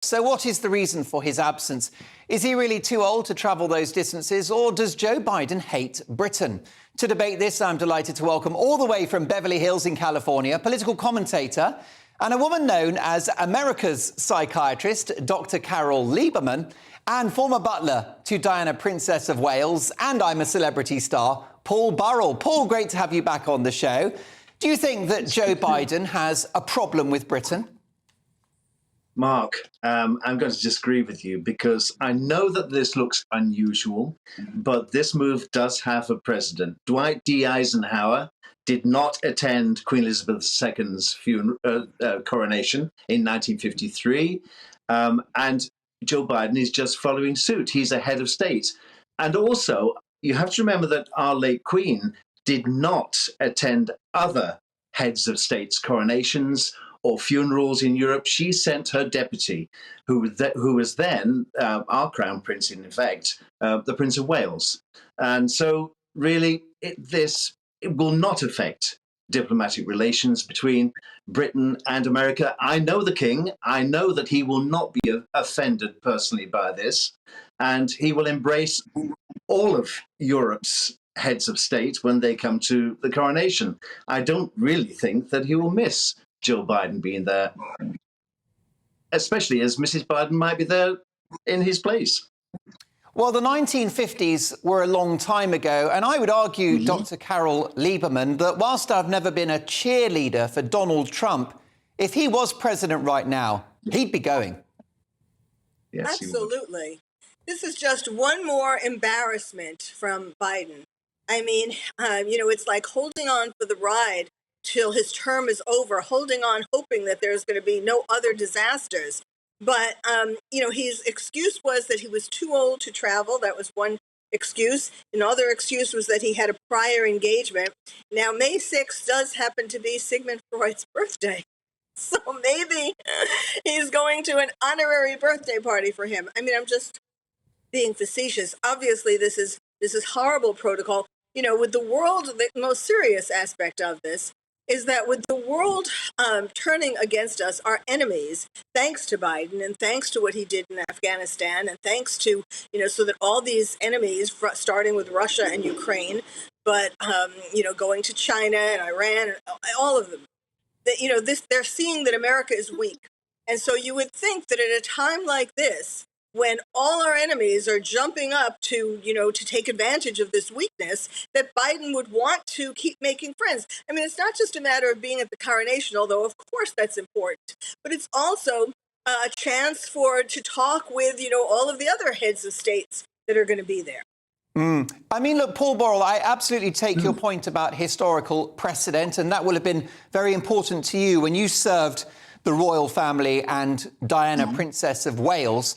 So what is the reason for his absence? Is he really too old to travel those distances, or does Joe Biden hate Britain? To debate this, I'm delighted to welcome all the way from Beverly Hills in California, political commentator and a woman known as America's psychiatrist, Dr. Carol Lieberman, and former butler to Diana, Princess of Wales, and I'm a Celebrity star, Paul Burrell. Paul, great to have you back on the show. Do you think that Joe Biden has a problem with Britain? Mark, I'm going to disagree with you because I know that this looks unusual, but this move does have a precedent. Dwight D. Eisenhower did not attend Queen Elizabeth II's coronation in 1953, and Joe Biden is just following suit. He's a head of state. And also, you have to remember that our late Queen did not attend other heads of states' coronations or funerals in Europe. She sent her deputy, who was then our crown prince, in effect, the Prince of Wales. And so really, it will not affect diplomatic relations between Britain and America. I know the king. I know that he will not be offended personally by this, and he will embrace all of Europe's heads of state when they come to the coronation. I don't really think that he will miss Joe Biden being there, especially as Mrs. Biden might be there in his place. Well, the 1950s were a long time ago, and I would argue, Dr. Carol Lieberman, that whilst I've never been a cheerleader for Donald Trump, if he was president right now, he'd be going. Yes, absolutely. This is just one more embarrassment from Biden. I mean, it's like holding on for the ride till his term is over, holding on, hoping that there's going to be no other disasters. But, his excuse was that he was too old to travel. That was one excuse. Another excuse was that he had a prior engagement. Now, May 6th does happen to be Sigmund Freud's birthday. So maybe he's going to an honorary birthday party for him. I mean, I'm just being facetious. Obviously, this is horrible protocol. With the world, the most serious aspect of this is that with the world turning against us, our enemies, thanks to Biden and thanks to what he did in Afghanistan, and thanks to, so that all these enemies, starting with Russia and Ukraine, but, going to China and Iran, and all of them, that, they're seeing that America is weak. And so you would think that at a time like this, when all our enemies are jumping up to, to take advantage of this weakness, that Biden would want to keep making friends. I mean, it's not just a matter of being at the coronation, although of course that's important, but it's also a chance to talk with, all of the other heads of states that are going to be there. I mean, look, Paul Burrell, I absolutely take your point about historical precedent, and that will have been very important to you when you served the royal family and Diana, Princess of Wales.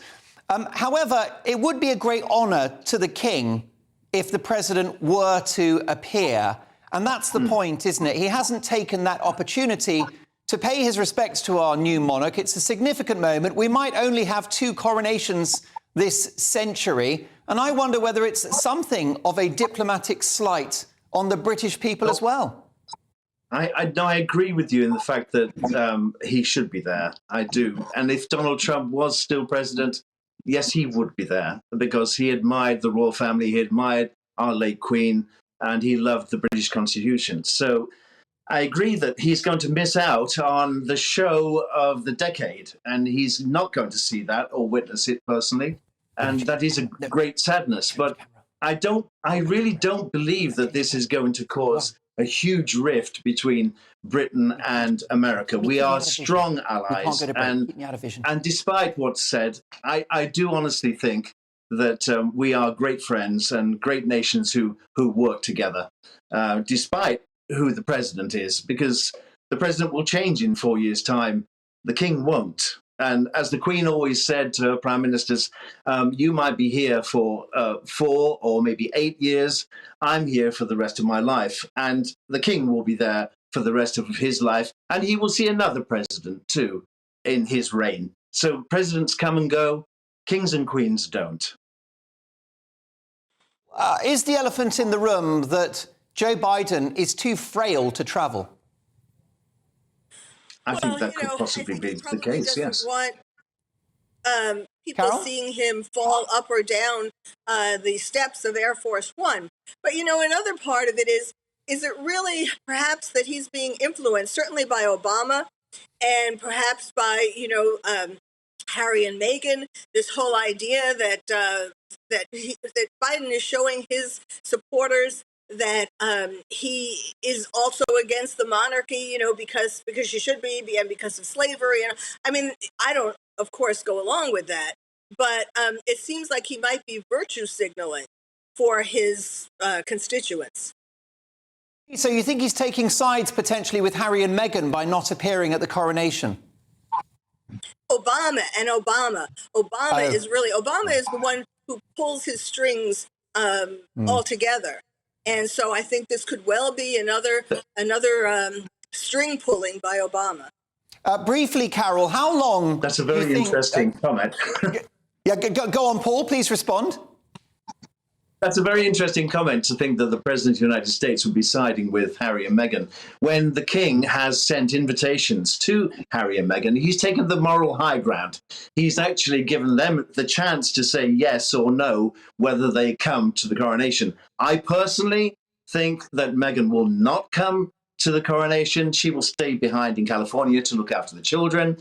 However, it would be a great honour to the king if the president were to appear. And that's the point, isn't it? He hasn't taken that opportunity to pay his respects to our new monarch. It's a significant moment. We might only have 2 coronations this century. And I wonder whether it's something of a diplomatic slight on the British people as well. I agree with you in the fact that he should be there. I do. And if Donald Trump was still president, yes, he would be there because he admired the royal family, he admired our late Queen, and he loved the British Constitution. So I agree that he's going to miss out on the show of the decade, and he's not going to see that or witness it personally. And that is a great sadness. But I really don't believe that this is going to cause a huge rift between Britain and America. We are strong allies, and despite what's said, I do honestly think that we are great friends and great nations who work together, despite who the president is, because the president will change in 4 years' time. The king won't. And as the Queen always said to her prime ministers, you might be here for 4 or maybe 8 years. I'm here for the rest of my life. And the king will be there for the rest of his life. And he will see another president, too, in his reign. So presidents come and go. Kings and queens don't. Is the elephant in the room that Joe Biden is too frail to travel? I think that could possibly be the case, yes. people Carol? seeing him fall up or down the steps of Air Force One. But, another part of it is it really perhaps that he's being influenced, certainly by Obama and perhaps by, Harry and Meghan, this whole idea that Biden is showing his supporters that he is also against the monarchy, because you should be, and because of slavery. I mean, I don't, of course, go along with that, but it seems like he might be virtue signaling for his constituents. So you think he's taking sides potentially with Harry and Meghan by not appearing at the coronation? Obama is the one who pulls his strings altogether. And so I think this could well be another string pulling by Obama. Briefly, Carol, how long? That's a very interesting comment. Yeah, go on, Paul. Please respond. That's a very interesting comment to think that the President of the United States would be siding with Harry and Meghan when the King has sent invitations to Harry and Meghan. He's taken the moral high ground. He's actually given them the chance to say yes or no whether they come to the coronation. I personally think that Meghan will not come to the coronation. She will stay behind in California to look after the children.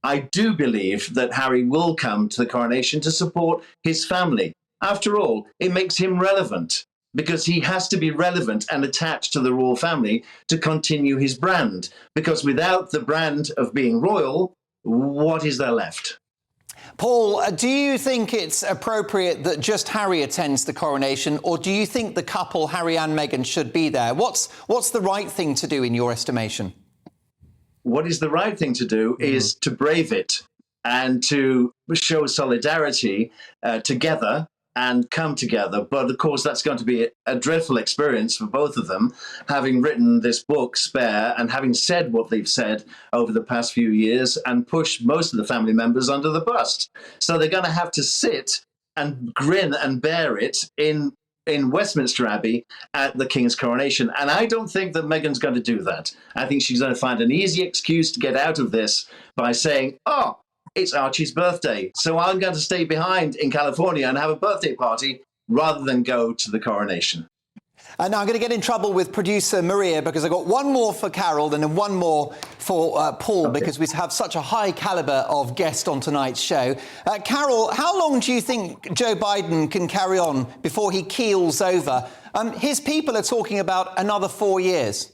I do believe that Harry will come to the coronation to support his family. After all, it makes him relevant because he has to be relevant and attached to the royal family to continue his brand. Because without the brand of being royal, what is there left? Paul, do you think it's appropriate that just Harry attends the coronation, or do you think the couple, Harry and Meghan, should be there? What's the right thing to do in your estimation? What is the right thing to do is to brave it and to show solidarity together and come together. But of course, that's going to be a dreadful experience for both of them, having written this book, Spare, and having said what they've said over the past few years and pushed most of the family members under the bus. So they're going to have to sit and grin and bear it in Westminster Abbey at the King's coronation. And I don't think that Meghan's going to do that. I think she's going to find an easy excuse to get out of this by saying, oh, it's Archie's birthday, so I'm going to stay behind in California and have a birthday party rather than go to the coronation. And now I'm going to get in trouble with producer Maria because I've got one more for Carol and then one more for Paul, because we have such a high caliber of guest on tonight's show. Carol, how long do you think Joe Biden can carry on before he keels over? His people are talking about another 4 years.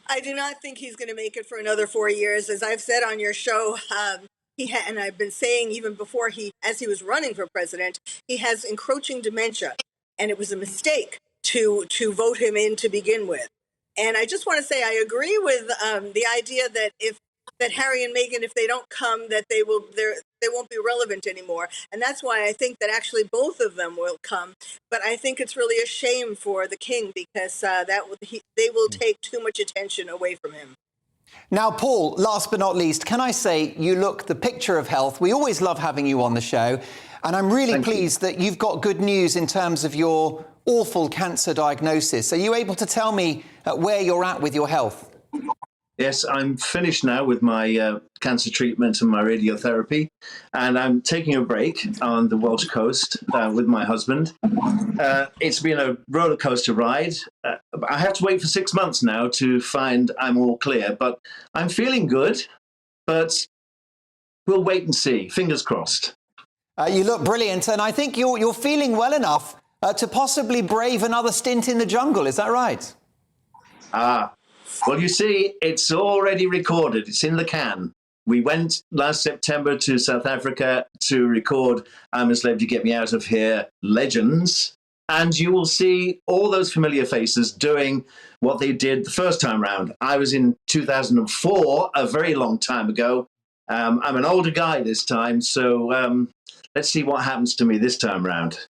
I do not think he's going to make it for another 4 years. As I've said on your show, and I've been saying even before as he was running for president, he has encroaching dementia, and it was a mistake to vote him in to begin with. And I just want to say I agree with the idea that that Harry and Meghan, if they don't come, that they won't be relevant anymore. And that's why I think that actually both of them will come. But I think it's really a shame for the King because they will take too much attention away from him. Now, Paul, last but not least, can I say you look the picture of health. We always love having you on the show. And I'm really pleased that you've got good news in terms of your awful cancer diagnosis. Are you able to tell me where you're at with your health? Yes, I'm finished now with my cancer treatment and my radiotherapy, and I'm taking a break on the Welsh coast with my husband. It's been a roller coaster ride. I have to wait for 6 months now to find I'm all clear, but I'm feeling good, but we'll wait and see. Fingers crossed. You look brilliant, and I think you're feeling well enough to possibly brave another stint in the jungle. Is that right? Well, you see, it's already recorded. It's in the can. We went last September to South Africa to record I'm a Slave to Get Me Out of Here Legends. And you will see all those familiar faces doing what they did the first time round. I was in 2004, a very long time ago. I'm an older guy this time, so let's see what happens to me this time round.